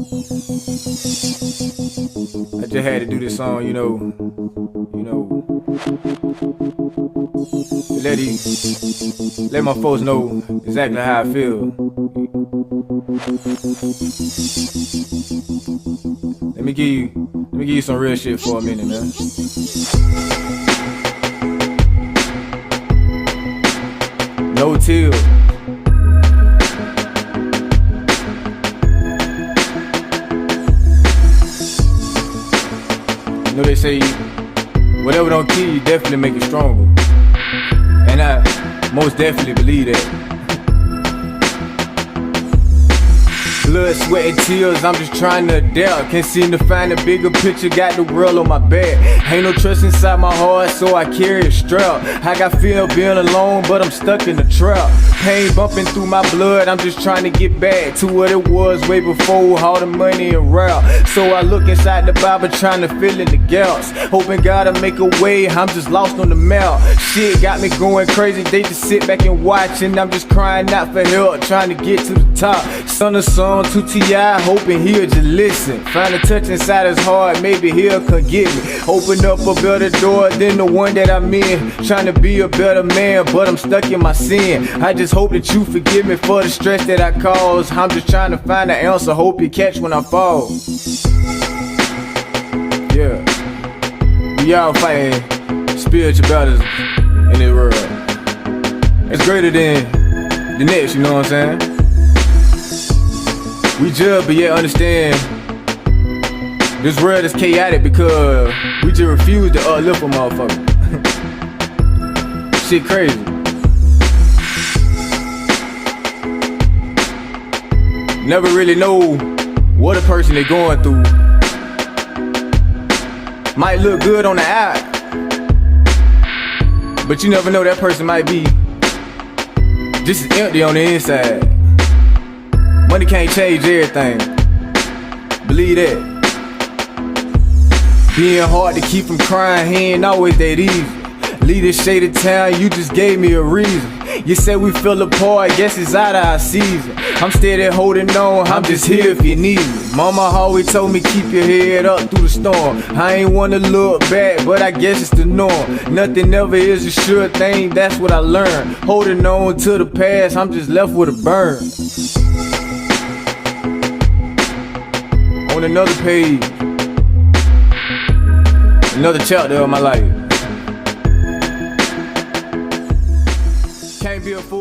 I just had to do this song, let my folks know exactly how I feel. Let me give you some real shit for a minute, man. No till. You know they say whatever don't kill you definitely make you stronger. And I most definitely believe that. Blood, sweat, and tears, I'm just trying to adapt. Can't seem to find a bigger picture, got the world on my back. Ain't no trust inside my heart, so I carry a strap. I got fear being alone, but I'm stuck in the trap. Pain bumping through my blood, I'm just trying to get back to what it was way before all the money and rap. So I look inside the Bible, trying to fill in the gaps. Hoping God will make a way, I'm just lost on the map. Shit got me going crazy, they just sit back and watch. And I'm just crying out for help, trying to get to the top. Son of son to T.I., hoping he'll just listen. Find a touch inside his heart, maybe he'll come get me. Open up a better door than the one that I'm in. Trying to be a better man, but I'm stuck in my sin. I just hope that you forgive me for the stress that I cause. I'm just trying to find an answer, hope you catch when I fall. Yeah, we all fighting spiritual battles in this world. It's greater than the next, you know what I'm saying? We judge, but yet understand this world is chaotic because we just refuse to uplift a motherfucker. Shit crazy. Never really know what a person is going through. Might look good on the app, but you never know, that person might be just as empty on the inside. Money can't change everything, believe that. Being hard to keep from crying, he ain't always that easy. Leave this shaded town, you just gave me a reason. You said we fell apart, guess it's out of our season. I'm steady holding on, I'm just here if you need me. Mama always told me keep your head up through the storm. I ain't wanna look back, but I guess it's the norm. Nothing ever is a sure thing, that's what I learned. Holding on to the past, I'm just left with a burn. On another page, another chapter of my life. Can't be a fool.